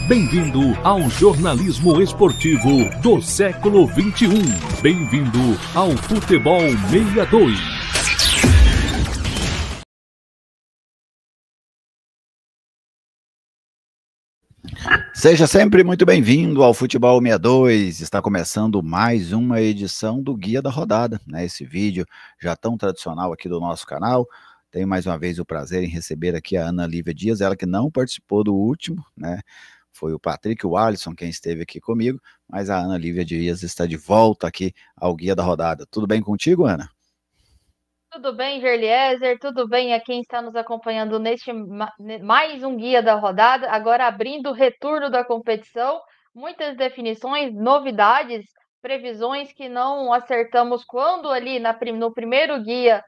Bem-vindo ao jornalismo esportivo do século XXI. Bem-vindo ao Futebol 62. Seja sempre muito bem-vindo ao Futebol 62. Está começando mais uma edição do Guia da Rodada, né? Esse vídeo já tão tradicional aqui do nosso canal. Tenho mais uma vez o prazer em receber aqui a Ana Lívia Dias, ela que não participou do último, né? Foi o Patrick e o Alisson quem esteve aqui comigo, mas a Ana Lívia Dias está de volta aqui ao Guia da Rodada. Tudo bem contigo, Ana? Tudo bem, Gerliezer? Tudo bem a quem está nos acompanhando neste mais um Guia da Rodada, agora abrindo o retorno da competição, muitas definições, novidades, previsões que não acertamos quando ali no primeiro guia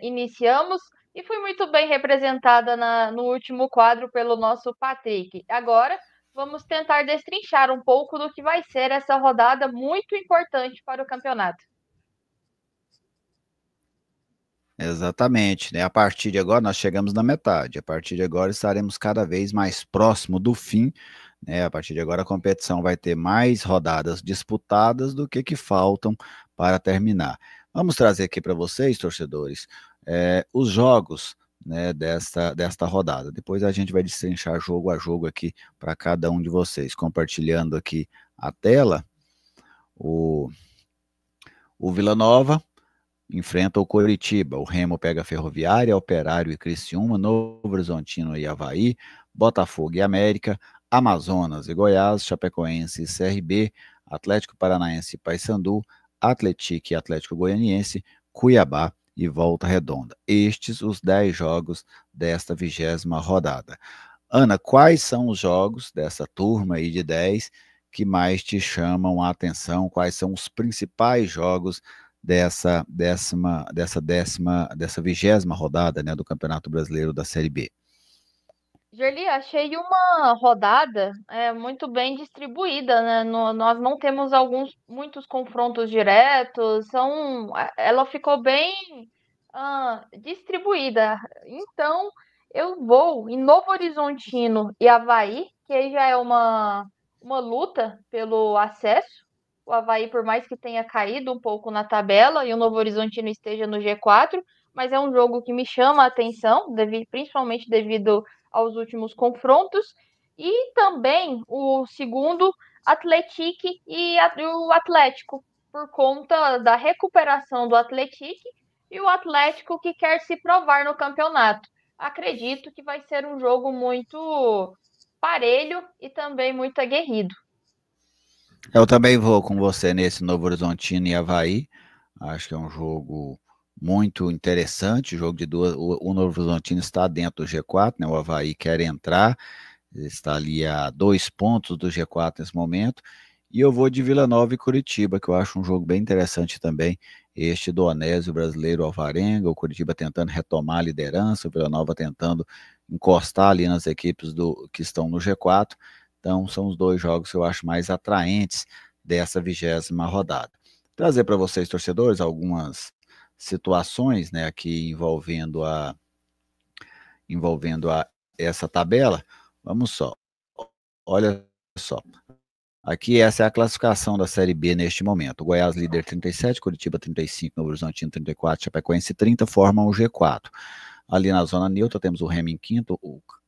iniciamos, e fui muito bem representada no último quadro pelo nosso Patrick. Agora vamos tentar destrinchar um pouco do que vai ser essa rodada muito importante para o campeonato. Exatamente, né? A partir de agora nós chegamos na metade. A partir de agora estaremos cada vez mais próximo do fim, né? A partir de agora a competição vai ter mais rodadas disputadas do que faltam para terminar. Vamos trazer aqui para vocês, torcedores, os jogos, né, desta rodada. Depois a gente vai destrinchar jogo a jogo aqui para cada um de vocês, compartilhando aqui a tela. O Vila Nova enfrenta o Coritiba, o Remo pega a Ferroviária, Operário e Criciúma, Novo Horizontino e Avaí, Botafogo e América, Amazonas e Goiás, Chapecoense e CRB, Atlético Paranaense e Paysandu, Atlético e Atlético Goianiense, Cuiabá e Volta Redonda. Estes os 10 jogos desta 20ª rodada. Ana, quais são os jogos dessa turma aí de 10 que mais te chamam a atenção? Quais são os principais jogos dessa 20ª rodada, né, do Campeonato Brasileiro da Série B? Gerli, achei uma rodada muito bem distribuída, né? Nós não temos muitos confrontos diretos, ela ficou bem distribuída. Então, eu vou em Novo Horizontino e Avaí, que aí já é uma luta pelo acesso. O Avaí, por mais que tenha caído um pouco na tabela e o Novo Horizontino esteja no G4, mas é um jogo que me chama a atenção, principalmente devido aos últimos confrontos, e também o segundo, Atlético o Atlético, por conta da recuperação do Atlético e o Atlético que quer se provar no campeonato. Acredito que vai ser um jogo muito parelho e também muito aguerrido. Eu também vou com você nesse Novo Horizontino e Avaí. Acho que é um jogo muito interessante, jogo de duas. O Novo Horizontino está dentro do G4, né? O Avaí quer entrar, está ali a 2 pontos do G4 nesse momento. E eu vou de Vila Nova e Curitiba, que eu acho um jogo bem interessante também. Este do Onésio brasileiro Alvarenga, o Curitiba tentando retomar a liderança, o Vila Nova tentando encostar ali nas equipes que estão no G4. Então, são os dois jogos que eu acho mais atraentes dessa 20ª rodada. Trazer para vocês, torcedores, algumas situações, né, aqui envolvendo essa tabela. Vamos só. Olha só. Aqui essa é a classificação da Série B neste momento. O Goiás líder 37, Curitiba 35, Novo Horizontino 34, Chapecoense 30 formam o G4. Ali na zona neutra temos o Remo em quinto,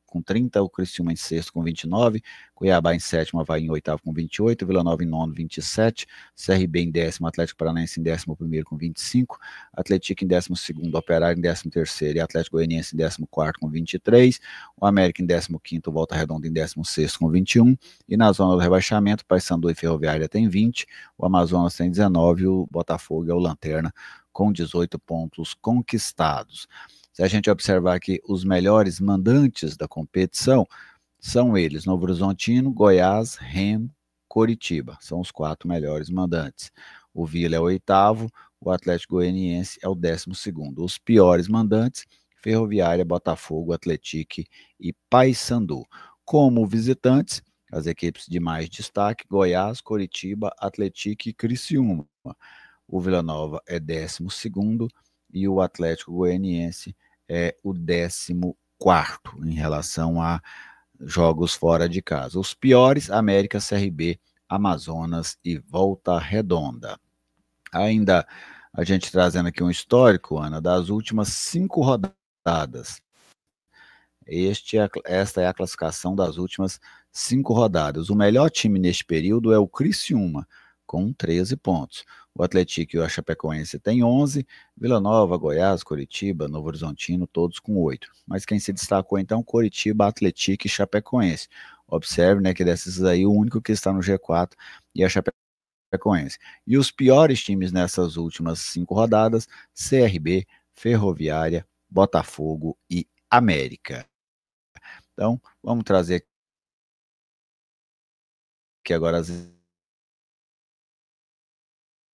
com 30, o Criciúma em sexto com 29, Cuiabá em sétimo, Avaí em oitavo com 28, Vila Nova em nono 27, CRB em décimo, Atlético Paranaense em 11º com 25, Atlético em 12º, Operário em 13º e Atlético Goianiense em 14º com 23, o América em 15º, Volta Redonda em 16º com 21, e na zona do rebaixamento, Paysandu e Ferroviária tem 20, o Amazonas tem 19, o Botafogo é o Lanterna com 18 pontos conquistados. Se a gente observar aqui os melhores mandantes da competição, são eles, Novo Horizontino, Goiás, Remo, Coritiba. São os 4 melhores mandantes. O Vila é o 8º, o Atlético Goianiense é o 12º. Os piores mandantes, Ferroviária, Botafogo, Atlético e Paysandu. Como visitantes, as equipes de mais destaque, Goiás, Coritiba, Atlético e Criciúma. O Vila Nova é 12º e o Atlético Goianiense é o 14º em relação a jogos fora de casa. Os piores, América, CRB, Amazonas e Volta Redonda. Ainda a gente trazendo aqui um histórico, Ana, das últimas 5 rodadas. Esta é a classificação das últimas 5 rodadas. O melhor time neste período é o Criciúma, com 13 pontos. O Atlético e o Chapecoense têm 11, Vila Nova, Goiás, Coritiba, Novo Horizontino, todos com 8. Mas quem se destacou então, Coritiba, Atlético e Chapecoense. Observe, né, que desses aí o único que está no G4 é a Chapecoense. E os piores times nessas últimas 5 rodadas, CRB, Ferroviária, Botafogo e América. Então, vamos trazer aqui agora as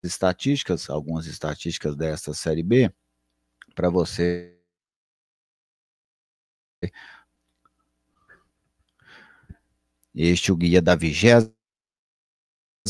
estatísticas, algumas estatísticas desta Série B, para você este é o guia da 20ª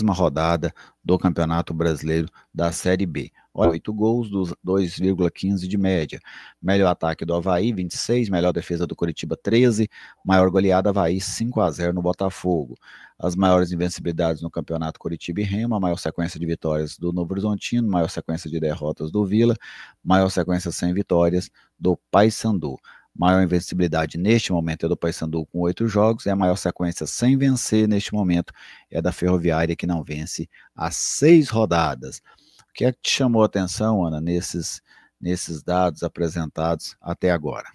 rodada do Campeonato Brasileiro da Série B. 8 gols, 2,15 de média. Melhor ataque do Avaí, 26. Melhor defesa do Coritiba, 13. Maior goleada, Avaí, 5-0 no Botafogo. As maiores invencibilidades no Campeonato, Coritiba e Remo. A maior sequência de vitórias do Novo Horizontino. Maior sequência de derrotas do Vila. Maior sequência sem vitórias do Paysandu. Maior invencibilidade neste momento é do Paysandu com 8 jogos, e a maior sequência sem vencer neste momento é da Ferroviária, que não vence há 6 rodadas. O que é que te chamou a atenção, Ana, nesses dados apresentados até agora?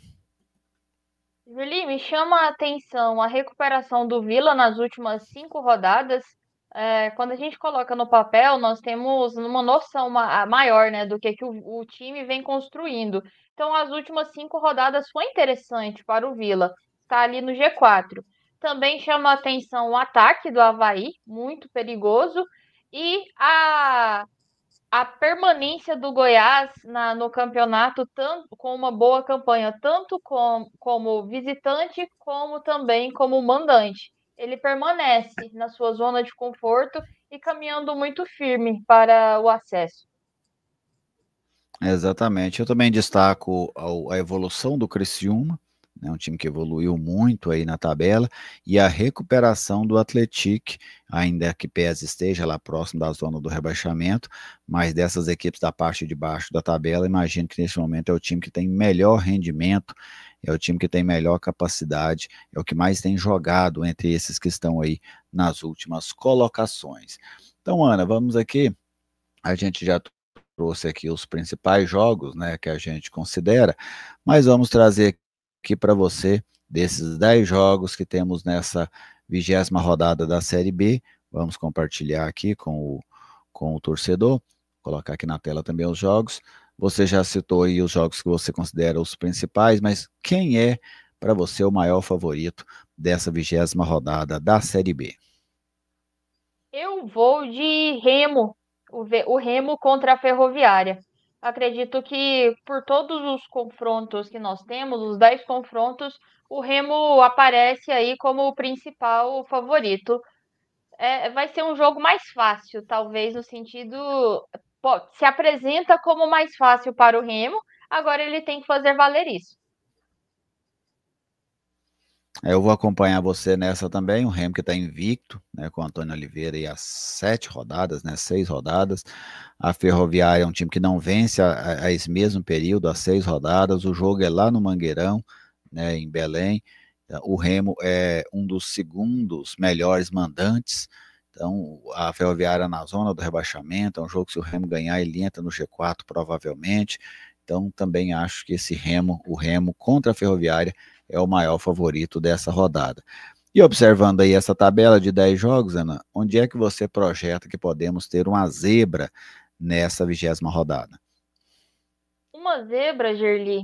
Julie, me chama a atenção a recuperação do Vila nas últimas 5 rodadas. Quando a gente coloca no papel, nós temos uma noção maior, né, do que o time vem construindo. Então, as últimas 5 rodadas foi interessante para o Vila. Está ali no G4. Também chama a atenção o ataque do Avaí, muito perigoso. E a permanência do Goiás no campeonato, tanto com uma boa campanha, tanto como visitante, como também como mandante. Ele permanece na sua zona de conforto e caminhando muito firme para o acesso. Exatamente. Eu também destaco a evolução do Criciúma, né, um time que evoluiu muito aí na tabela, e a recuperação do Atlético, ainda que PES esteja lá próximo da zona do rebaixamento, mas dessas equipes da parte de baixo da tabela, imagino que nesse momento é o time que tem melhor rendimento, é o time que tem melhor capacidade, é o que mais tem jogado entre esses que estão aí nas últimas colocações. Então, Ana, vamos aqui, a gente já trouxe aqui os principais jogos, né, que a gente considera, mas vamos trazer aqui para você, desses 10 jogos que temos nessa 20ª rodada da Série B, vamos compartilhar aqui com o torcedor, colocar aqui na tela também os jogos. Você já citou aí os jogos que você considera os principais, mas quem é para você o maior favorito dessa 20ª rodada da Série B? Eu vou de Remo, o Remo contra a Ferroviária. Acredito que por todos os confrontos que nós temos, os 10 confrontos, o Remo aparece aí como o principal favorito. Vai ser um jogo mais fácil, talvez no sentido. Se apresenta como mais fácil para o Remo, agora ele tem que fazer valer isso. Eu vou acompanhar você nessa também, o Remo que está invicto, né, com o Antônio Oliveira e as 7 rodadas, né, 6 rodadas. A Ferroviária é um time que não vence a esse mesmo período, as 6 rodadas. O jogo é lá no Mangueirão, né, em Belém. O Remo é um dos segundos melhores mandantes. Então, a Ferroviária na zona do rebaixamento, é um jogo que se o Remo ganhar, ele entra no G4 provavelmente. Então, também acho que o Remo contra a Ferroviária é o maior favorito dessa rodada. E observando aí essa tabela de 10 jogos, Ana, onde é que você projeta que podemos ter uma zebra nessa 20ª rodada? Uma zebra, Gerli.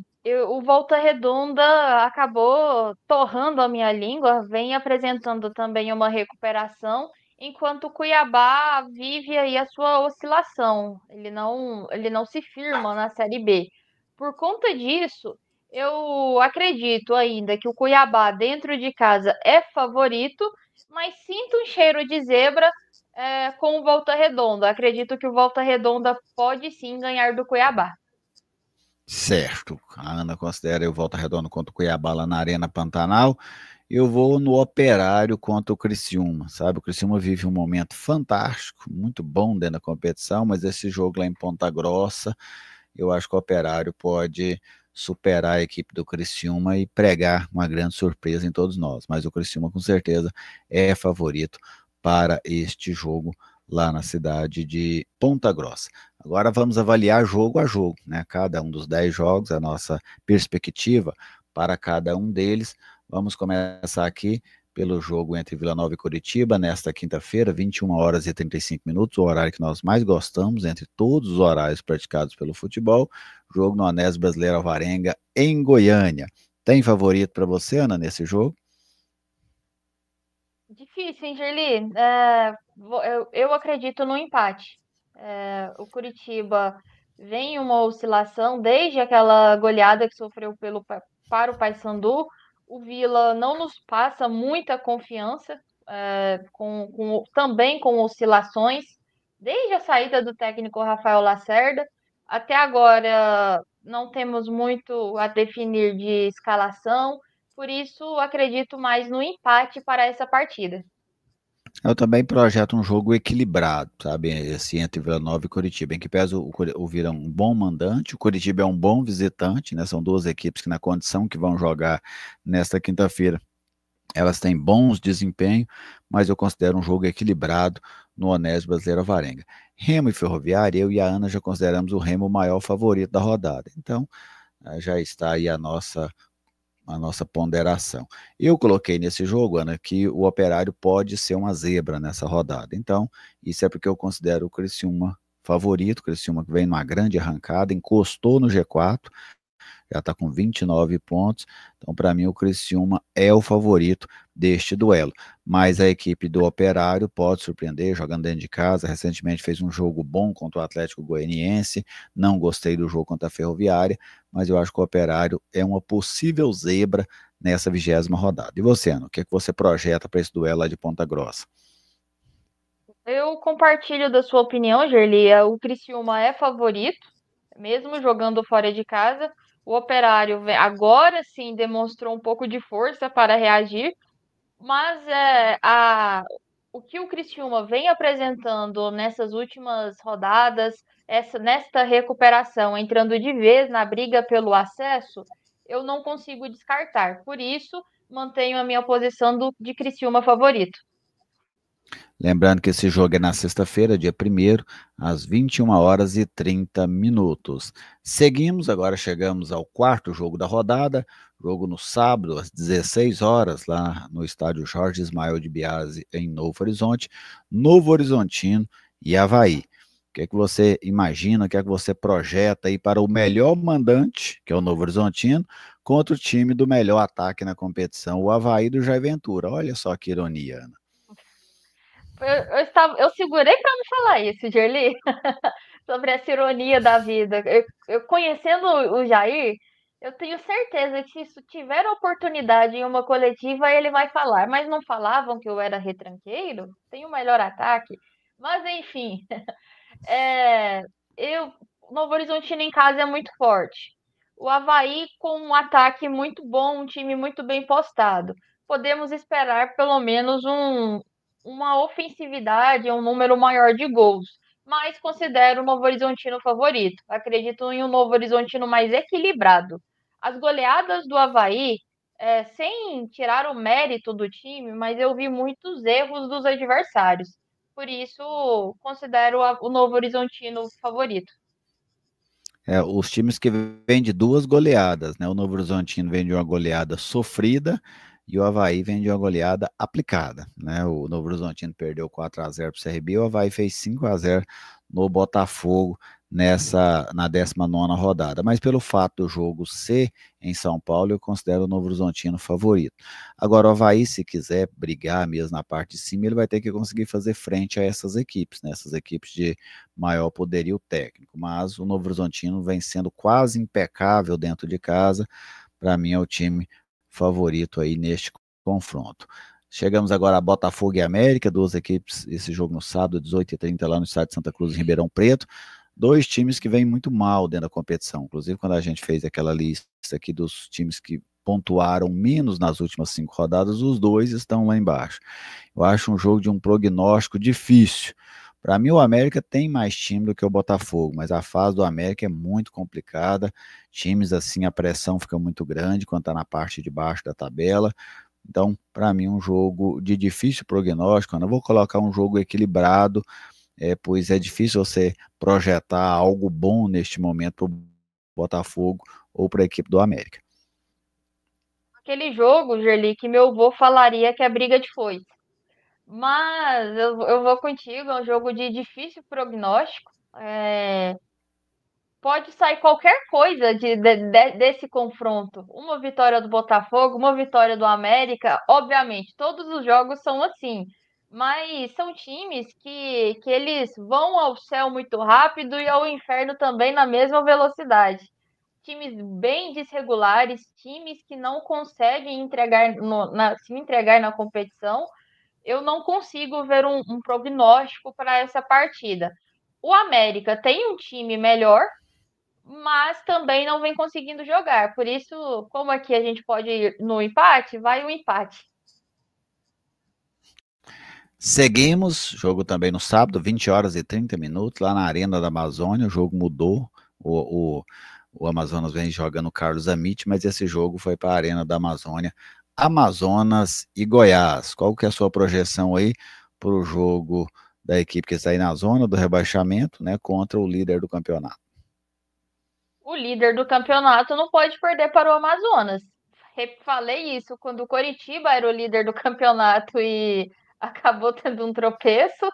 O Volta Redonda acabou torrando a minha língua, vem apresentando também uma recuperação, enquanto o Cuiabá vive aí a sua oscilação. Ele não se firma na Série B. Por conta disso, eu acredito ainda que o Cuiabá dentro de casa é favorito, mas sinto um cheiro de zebra com o Volta Redonda. Acredito que o Volta Redonda pode sim ganhar do Cuiabá. Certo, a Ana considera o Volta Redonda contra o Cuiabá lá na Arena Pantanal, Eu vou no Operário contra o Criciúma, sabe? O Criciúma vive um momento fantástico, muito bom dentro da competição, mas esse jogo lá em Ponta Grossa, eu acho que o Operário pode superar a equipe do Criciúma e pregar uma grande surpresa em todos nós. Mas o Criciúma, com certeza, é favorito para este jogo lá na cidade de Ponta Grossa. Agora vamos avaliar jogo a jogo, né? Cada um dos 10 jogos, a nossa perspectiva para cada um deles. Vamos começar aqui pelo jogo entre Vila Nova e Curitiba, nesta quinta-feira, 21 horas e 35 minutos, o horário que nós mais gostamos entre todos os horários praticados pelo futebol, jogo no Anésio Brasileiro Alvarenga, em Goiânia. Tem favorito para você, Ana, nesse jogo? Difícil, hein, Gerli? Eu acredito no empate. O Curitiba vem em uma oscilação desde aquela goleada que sofreu para o Paysandu. O Vila não nos passa muita confiança, também com oscilações, desde a saída do técnico Rafael Lacerda. Até agora não temos muito a definir de escalação, por isso acredito mais no empate para essa partida. Eu também projeto um jogo equilibrado, sabe? Esse entre Vila Nova e Curitiba, em que pesa o Vila é um bom mandante, o Curitiba é um bom visitante, né? São duas equipes que na condição que vão jogar nesta quinta-feira, elas têm bons desempenhos, mas eu considero um jogo equilibrado no Onésio Brasileiro Alvarenga. Remo e Ferroviária, eu e a Ana já consideramos o Remo o maior favorito da rodada. Então, já está aí a nossa ponderação. Eu coloquei nesse jogo, Ana, que o Operário pode ser uma zebra nessa rodada. Então, isso é porque eu considero o Criciúma favorito, o Criciúma que vem numa grande arrancada, encostou no G4, já está com 29 pontos, então para mim o Criciúma é o favorito deste duelo, mas a equipe do Operário pode surpreender, jogando dentro de casa, recentemente fez um jogo bom contra o Atlético Goianiense, não gostei do jogo contra a Ferroviária, mas eu acho que o Operário é uma possível zebra nessa 20ª rodada. E você, Ana, o que é que você projeta para esse duelo lá de Ponta Grossa? Eu compartilho da sua opinião, Gerli. O Criciúma é favorito, mesmo jogando fora de casa. O Operário agora sim demonstrou um pouco de força para reagir, mas o que o Criciúma vem apresentando nessas últimas rodadas, nesta recuperação, entrando de vez na briga pelo acesso, eu não consigo descartar. Por isso, mantenho a minha posição de Criciúma favorito. Lembrando que esse jogo é na sexta-feira, dia 1º, às 21 horas e 30 minutos. Seguimos, agora chegamos ao quarto jogo da rodada, jogo no sábado, às 16 horas, lá no estádio Jorge Ismael de Biase, em Novo Horizonte, Novo Horizontino e Avaí. O que é que você imagina, o que é que você projeta aí para o melhor mandante, que é o Novo Horizontino, contra o time do melhor ataque na competição, o Avaí do Jair Ventura? Olha só que ironia, Ana. Eu segurei para não falar isso, Gerli, sobre essa ironia da vida. Eu conhecendo o Jair, eu tenho certeza que se tiver oportunidade em uma coletiva, ele vai falar. Mas não falavam que eu era retranqueiro? Tem o melhor ataque. Mas enfim, é, o Novo Horizontino em casa é muito forte. O Avaí com um ataque muito bom, um time muito bem postado. Podemos esperar pelo menos uma ofensividade, um número maior de gols. Mas considero o Novo Horizontino favorito. Acredito em um Novo Horizontino mais equilibrado. As goleadas do Avaí, sem tirar o mérito do time, mas eu vi muitos erros dos adversários. Por isso, considero o Novo Horizontino favorito. Os times que vêm de duas goleadas, né? O Novo Horizontino vem de uma goleada sofrida e o Avaí vem de uma goleada aplicada, né? O Novo Horizontino perdeu 4-0 para o CRB, o Avaí fez 5-0 no Botafogo na 19ª rodada. Mas pelo fato do jogo ser em São Paulo, eu considero o Novo Horizontino favorito. Agora, o Avaí, se quiser brigar mesmo na parte de cima, ele vai ter que conseguir fazer frente a essas equipes, né? Essas equipes de maior poderio técnico. Mas o Novo Horizontino vem sendo quase impecável dentro de casa. Para mim, é o time favorito aí neste confronto. Chegamos agora a Botafogo e América, duas equipes, esse jogo no sábado, 18h30, lá no estádio de Santa Cruz, em Ribeirão Preto. Dois times que vêm muito mal dentro da competição. Inclusive, quando a gente fez aquela lista aqui dos times que pontuaram menos nas últimas 5 rodadas, os dois estão lá embaixo. Eu acho um jogo de um prognóstico difícil. Para mim, o América tem mais time do que o Botafogo, mas a fase do América é muito complicada. Times assim, a pressão fica muito grande quando está na parte de baixo da tabela. Então, para mim, um jogo de difícil prognóstico. Eu não vou colocar um jogo equilibrado, pois é difícil você projetar algo bom neste momento para o Botafogo ou para a equipe do América. Aquele jogo, Gerli, que meu avô falaria que é briga de foice. Mas eu vou contigo, é um jogo de difícil prognóstico. Pode sair qualquer coisa desse confronto. Uma vitória do Botafogo, uma vitória do América. Obviamente, todos os jogos são assim. Mas são times que eles vão ao céu muito rápido e ao inferno também na mesma velocidade. Times bem desregulares, times que não conseguem se entregar na competição. Eu não consigo ver um prognóstico para essa partida. O América tem um time melhor, mas também não vem conseguindo jogar. Por isso, como aqui a gente pode ir no empate, vai o empate. Seguimos, jogo também no sábado, 20 horas e 30 minutos, lá na Arena da Amazônia. O jogo mudou. O Amazonas vem jogando Carlos Amit, mas esse jogo foi para a Arena da Amazônia. Amazonas e Goiás. Qual que é a sua projeção aí para o jogo da equipe que está aí na zona do rebaixamento, né, contra o líder do campeonato? O líder do campeonato não pode perder para o Amazonas. Falei isso quando o Coritiba era o líder do campeonato e acabou tendo um tropeço,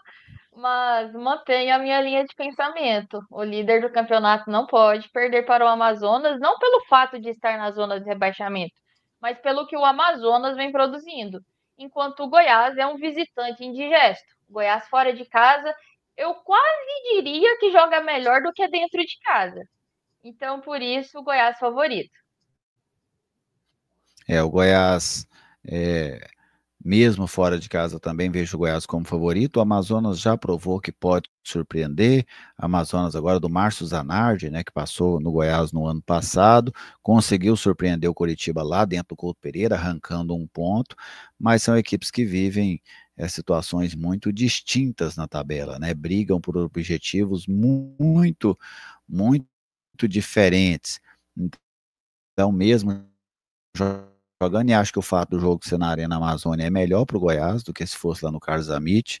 mas mantenho a minha linha de pensamento. O líder do campeonato não pode perder para o Amazonas, não pelo fato de estar na zona de rebaixamento, mas pelo que o Amazonas vem produzindo. Enquanto o Goiás é um visitante indigesto. Goiás fora de casa, eu quase diria que joga melhor do que dentro de casa. Então, por isso, o Goiás favorito. O Goiás, mesmo fora de casa, também vejo o Goiás como favorito. O Amazonas já provou que pode surpreender. Amazonas agora do Márcio Zanardi, né, que passou no Goiás no ano passado, conseguiu surpreender o Coritiba lá dentro do Couto Pereira, arrancando um ponto, mas são equipes que vivem situações muito distintas na tabela, né? Brigam por objetivos muito, muito diferentes. Então, mesmo jogando, e acho que o fato do jogo ser na Arena Amazônia é melhor para o Goiás do que se fosse lá no Carlos Amit,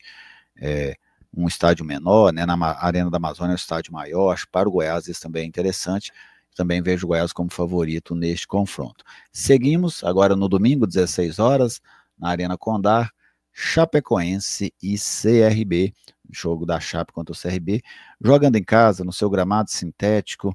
um estádio menor, né? Na Arena da Amazônia é um estádio maior, acho que para o Goiás isso também é interessante. Também vejo o Goiás como favorito neste confronto. Seguimos agora no domingo, 16 horas, na Arena Condá, Chapecoense e CRB, jogo da Chape contra o CRB, jogando em casa, no seu gramado sintético,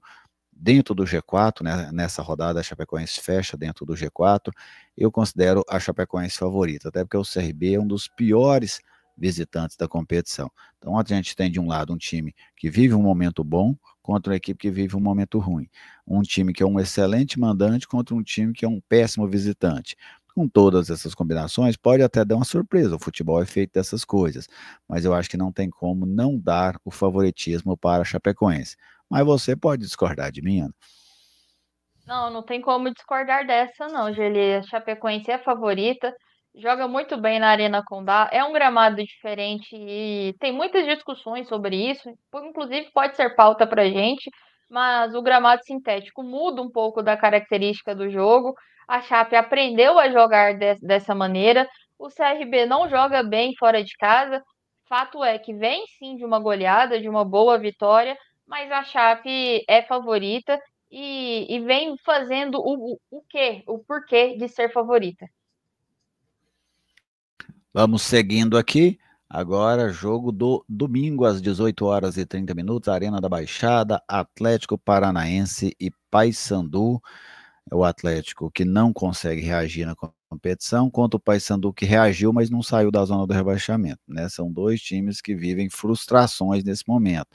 dentro do G4, né, nessa rodada a Chapecoense fecha dentro do G4, eu considero a Chapecoense favorita, até porque o CRB é um dos piores visitantes da competição. Então a gente tem de um lado um time que vive um momento bom contra uma equipe que vive um momento ruim. Um time que é um excelente mandante contra um time que é um péssimo visitante. Com todas essas combinações, pode até dar uma surpresa, o futebol é feito dessas coisas, mas eu acho que não tem como não dar o favoritismo para a Chapecoense. Mas você pode discordar de mim, Ana? Não tem como discordar dessa, não, Geli. A Chapecoense é a favorita, joga muito bem na Arena Condá, é um gramado diferente e tem muitas discussões sobre isso, inclusive pode ser pauta pra gente, mas o gramado sintético muda um pouco da característica do jogo. A Chape aprendeu a jogar dessa maneira. O CRB não joga bem fora de casa. Fato é que vem sim de uma goleada, de uma boa vitória, mas a Chape é favorita e vem fazendo o quê? O porquê de ser favorita. Vamos seguindo aqui. Agora, jogo do domingo às 18 horas e 30 minutos, Arena da Baixada, Atlético Paranaense e Paysandu. É o Atlético que não consegue reagir na competição, contra o Paysandu que reagiu, mas não saiu da zona do rebaixamento, né? São dois times que vivem frustrações nesse momento.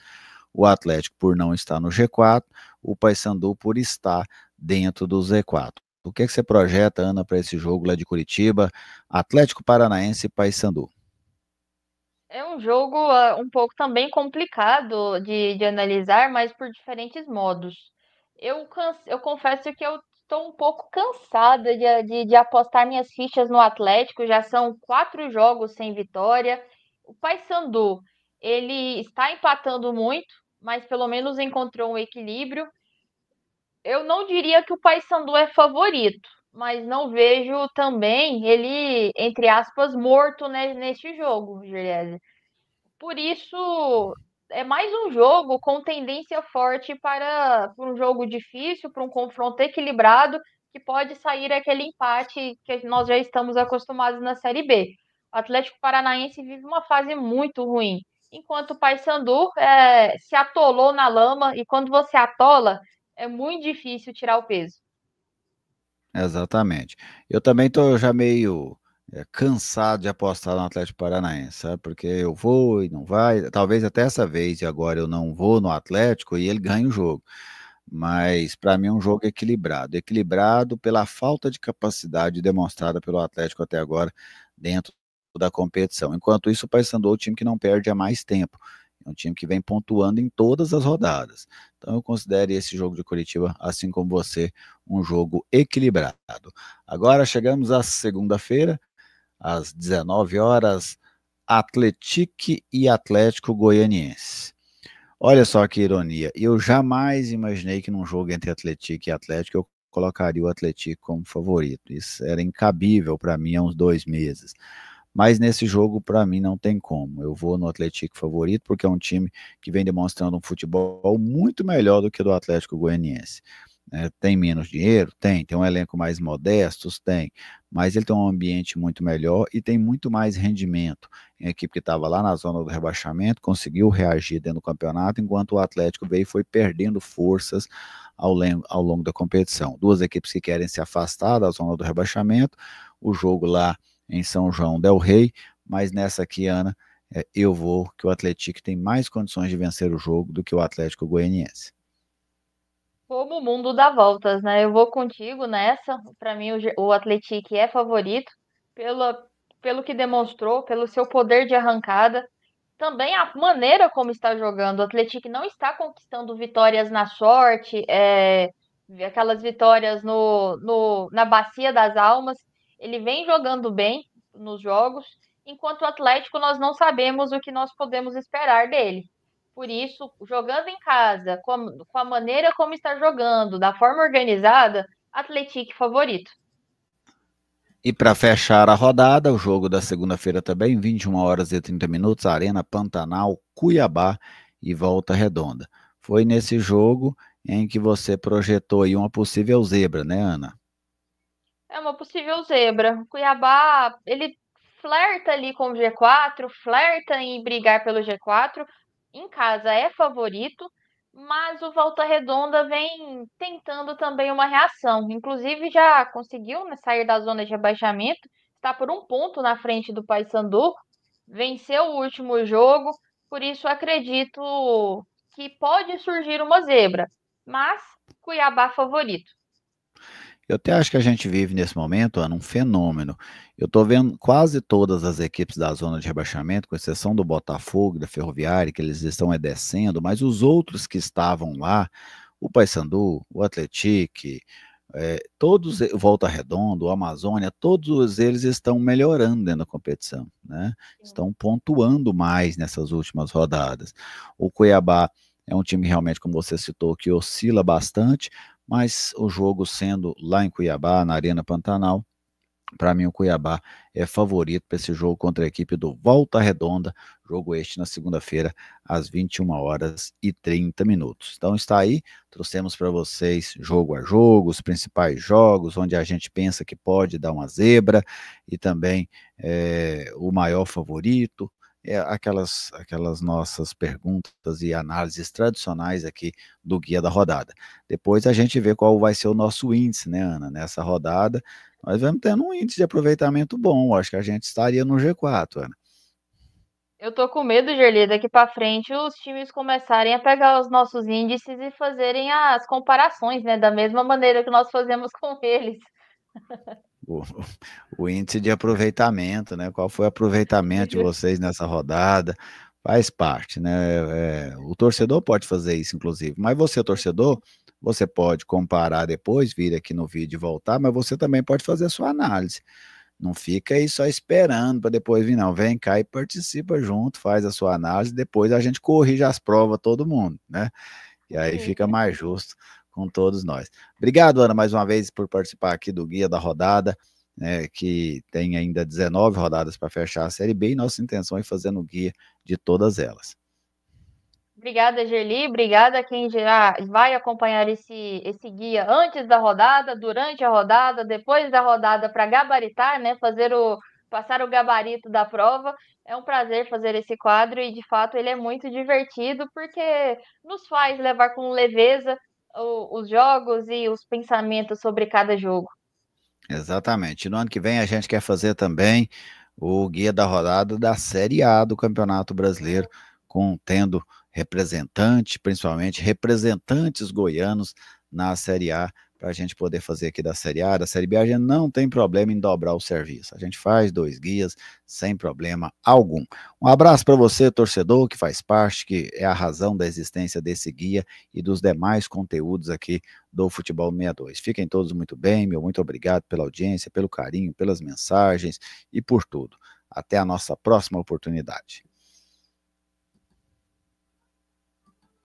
O Atlético por não estar no G4, o Paysandu por estar dentro do Z4. O que você projeta, Ana, para esse jogo lá de Curitiba, Atlético Paranaense e Paysandu? É um jogo um pouco também complicado de analisar, mas por diferentes modos. Eu confesso que eu estou um pouco cansada de apostar minhas fichas no Atlético. Já são 4 jogos sem vitória. O Paysandu, ele está empatando muito, mas pelo menos encontrou um equilíbrio. Eu não diria que o Paysandu é favorito, mas não vejo também ele, entre aspas, morto, né, neste jogo, Juliette. Por isso, é mais um jogo com tendência forte para um jogo difícil, para um confronto equilibrado, que pode sair aquele empate que nós já estamos acostumados na Série B. O Atlético Paranaense vive uma fase muito ruim, enquanto o Paysandu se atolou na lama, e quando você atola, é muito difícil tirar o peso. Exatamente. Eu também estou já meio cansado de apostar no Atlético Paranaense, sabe? Porque eu vou e não vai. Talvez até essa vez e agora eu não vou no Atlético e ele ganha o jogo. Mas para mim é um jogo equilibrado. Equilibrado pela falta de capacidade demonstrada pelo Atlético até agora dentro da competição. Enquanto isso, o Paysandu é um time que não perde há mais tempo. É um time que vem pontuando em todas as rodadas. Então eu considero esse jogo de Curitiba, assim como você, um jogo equilibrado. Agora chegamos à segunda-feira, às 19 horas, Atlético e Atlético Goianiense. Olha só que ironia, eu jamais imaginei que num jogo entre Atlético e Atlético eu colocaria o Atlético como favorito. Isso era incabível para mim há uns 2 meses. Mas nesse jogo, para mim, não tem como. Eu vou no Atlético favorito, porque é um time que vem demonstrando um futebol muito melhor do que o do Atlético Goianiense. Tem menos dinheiro? Tem um elenco mais modesto? Tem, mas ele tem um ambiente muito melhor e tem muito mais rendimento. A equipe que estava lá na zona do rebaixamento conseguiu reagir dentro do campeonato, enquanto o Atlético veio e foi perdendo forças ao longo da competição. Duas equipes que querem se afastar da zona do rebaixamento, o jogo lá em São João del Rei, mas nessa aqui, Ana, eu vou que o Atlético tem mais condições de vencer o jogo do que o Atlético Goianiense. Como o mundo dá voltas, né? Eu vou contigo nessa. Para mim, o Atlético é favorito pela, pelo que demonstrou, pelo seu poder de arrancada. Também a maneira como está jogando. O Atlético não está conquistando vitórias na sorte, aquelas vitórias na Bacia das Almas. Ele vem jogando bem nos jogos, enquanto o Atlético nós não sabemos o que nós podemos esperar dele. Por isso, jogando em casa, com a maneira como está jogando, da forma organizada, Atlético favorito. E para fechar a rodada, o jogo da segunda-feira também, 21 horas e 30 minutos, Arena Pantanal, Cuiabá e Volta Redonda. Foi nesse jogo em que você projetou aí uma possível zebra, né, Ana? É uma possível zebra. O Cuiabá, ele flerta ali com o G4, flerta em brigar pelo G4. Em casa é favorito, mas o Volta Redonda vem tentando também uma reação. Inclusive já conseguiu, né, sair da zona de rebaixamento, está por um ponto na frente do Paysandu, venceu o último jogo, por isso acredito que pode surgir uma zebra, mas Cuiabá favorito. Eu até acho que a gente vive nesse momento, Ana, um fenômeno. Eu estou vendo quase todas as equipes da zona de rebaixamento, com exceção do Botafogo, da Ferroviária, que eles estão descendo, mas os outros que estavam lá, o Paysandu, o Atlético, todos, Volta Redonda, o Amazônia, todos eles estão melhorando dentro da competição, né? Estão pontuando mais nessas últimas rodadas. O Cuiabá é um time realmente, como você citou, que oscila bastante, mas o jogo sendo lá em Cuiabá, na Arena Pantanal, para mim o Cuiabá é favorito para esse jogo contra a equipe do Volta Redonda, jogo este na segunda-feira, às 21 horas e 30 minutos. Então está aí, trouxemos para vocês jogo a jogo, os principais jogos, onde a gente pensa que pode dar uma zebra, e também o maior favorito, aquelas nossas perguntas e análises tradicionais aqui do Guia da Rodada. Depois a gente vê qual vai ser o nosso índice, né, Ana, nessa rodada. Nós vamos tendo um índice de aproveitamento bom, acho que a gente estaria no G4, Ana. Eu tô com medo, Gerli, daqui pra frente os times começarem a pegar os nossos índices e fazerem as comparações, né? Da mesma maneira que nós fazemos com eles. O, o índice de aproveitamento, né? Qual foi o aproveitamento de vocês nessa rodada? Faz parte, né? O torcedor pode fazer isso, inclusive. Mas você, torcedor, você pode comparar depois, vir aqui no vídeo e voltar, mas você também pode fazer a sua análise. Não fica aí só esperando para depois vir, não. Vem cá e participa junto, faz a sua análise, depois a gente corrige as provas, todo mundo, né? E aí fica mais justo com todos nós. Obrigado, Ana, mais uma vez por participar aqui do Guia da Rodada, né, que tem ainda 19 rodadas para fechar a Série B e nossa intenção é fazer no guia de todas elas. Obrigada, Gerli. Obrigada a quem já vai acompanhar esse guia antes da rodada, durante a rodada, depois da rodada, para gabaritar, né? Passar o gabarito da prova. É um prazer fazer esse quadro e, de fato, ele é muito divertido porque nos faz levar com leveza os jogos e os pensamentos sobre cada jogo. Exatamente. No ano que vem a gente quer fazer também o guia da rodada da Série A do Campeonato Brasileiro, tendo representante, principalmente representantes goianos na Série A, para a gente poder fazer aqui da Série A. Da Série B a gente não tem problema em dobrar o serviço. A gente faz 2 guias sem problema algum. Um abraço para você, torcedor, que faz parte, que é a razão da existência desse guia e dos demais conteúdos aqui do Futebol 62. Fiquem todos muito bem, meu muito obrigado pela audiência, pelo carinho, pelas mensagens e por tudo. Até a nossa próxima oportunidade.